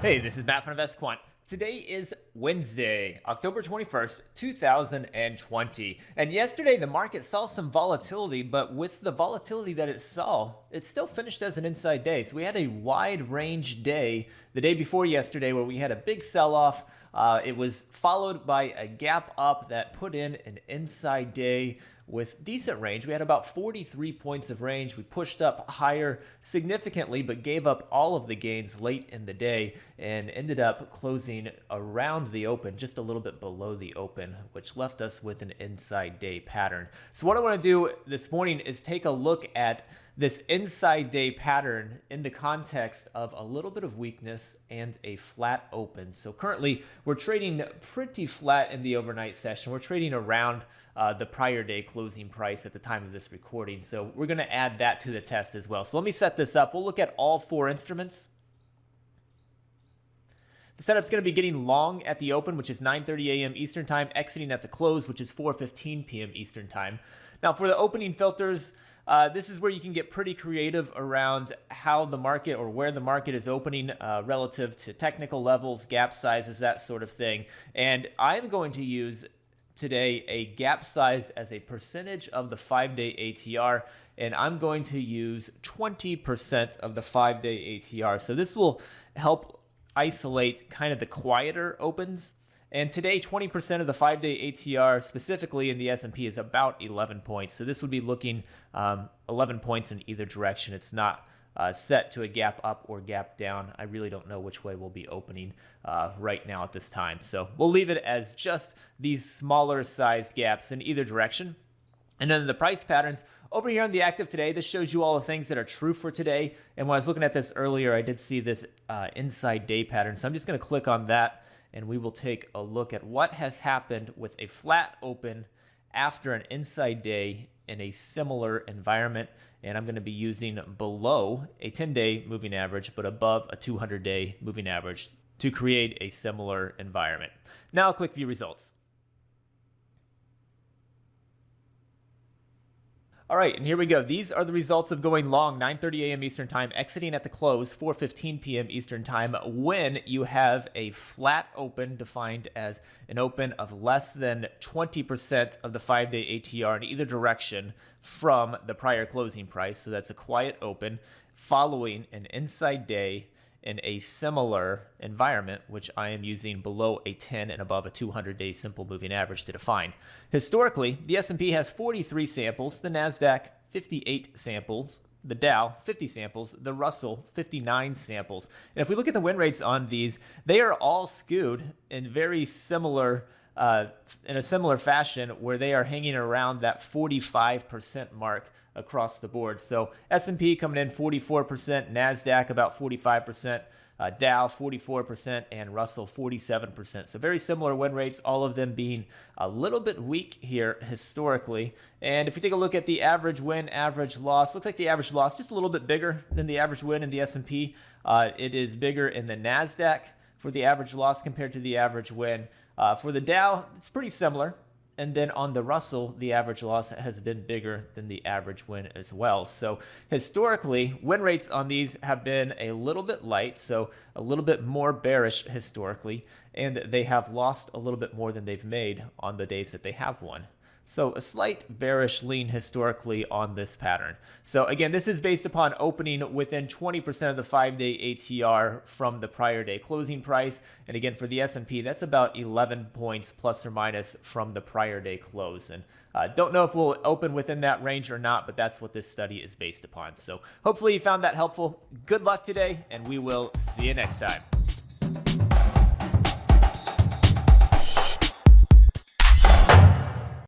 Hey, this is Matt from InvestiQuant. Today is Wednesday, October 21st, 2020. And yesterday the market saw some volatility, but with the volatility that it saw, it still finished as an inside day. So we had a wide range day the day before yesterday where we had a big sell-off. It was followed by a gap up that put in an inside day with decent range. We had about 43 points of range. We pushed up higher significantly, but gave up all of the gains late in the day and ended up closing around the open, just a little bit below the open, which left us with an inside day pattern. So what I want to do this morning is take a look at this inside day pattern in the context of a little bit of weakness and a flat open. So currently we're trading pretty flat in the overnight session. We're trading around the prior day closing price at the time of this recording. So we're going to add that to the test as well. So let me set this up. We'll look at all four instruments. The setup's going to be getting long at the open, which is 9:30 a.m. Eastern Time, exiting at the close, which is 4:15 p.m. Eastern Time. Now for the opening filters, this is where you can get pretty creative around how the market or where the market is opening relative to technical levels, gap sizes, that sort of thing. And I'm going to use today a gap size as a percentage of the 5-day ATR, and I'm going to use 20% of the 5-day ATR. So this will help isolate kind of the quieter opens. And today, 20% of the 5-day ATR, specifically in the S&P, is about 11 points. So this would be looking 11 points in either direction. It's not set to a gap up or gap down. I really don't know which way we'll be opening right now at this time. So we'll leave it as just these smaller size gaps in either direction. And then the price patterns over here on the active today, this shows you all the things that are true for today. And when I was looking at this earlier, I did see this inside day pattern. So I'm just going to click on that, and we will take a look at what has happened with a flat open after an inside day in a similar environment. And I'm going to be using below a 10-day moving average, but above a 200-day moving average to create a similar environment. Now I'll click View Results. All right, and here we go. These are the results of going long, 9:30 a.m. Eastern Time, exiting at the close, 4:15 p.m. Eastern Time, when you have a flat open defined as an open of less than 20% of the 5-day ATR in either direction from the prior closing price. So that's a quiet open following an inside day in a similar environment, which I am using below a 10 and above a 200-day simple moving average to define. Historically, the S&P has 43 samples, the NASDAQ 58 samples, the Dow 50 samples, the Russell 59 samples. And if we look at the win rates on these, they are all skewed in very similar in a similar fashion, where they are hanging around that 45% mark across the board. So S&P coming in 44%, NASDAQ about 45%, Dow 44%, and Russell 47%. So very similar win rates, all of them being a little bit weak here historically. And if you take a look at the average win, average loss, looks like the average loss just a little bit bigger than the average win in the S&P. It is bigger in the NASDAQ for the average loss compared to the average win. For the Dow, it's pretty similar. And then on the Russell, the average loss has been bigger than the average win as well. So historically, win rates on these have been a little bit light, so a little bit more bearish historically, and they have lost a little bit more than they've made on the days that they have won. So a slight bearish lean historically on this pattern. So again, this is based upon opening within 20% of the 5-day ATR from the prior day closing price. And again, for the S&P, that's about 11 points plus or minus from the prior day close. And don't know if we'll open within that range or not, but that's what this study is based upon. So hopefully you found that helpful. Good luck today, and we will see you next time.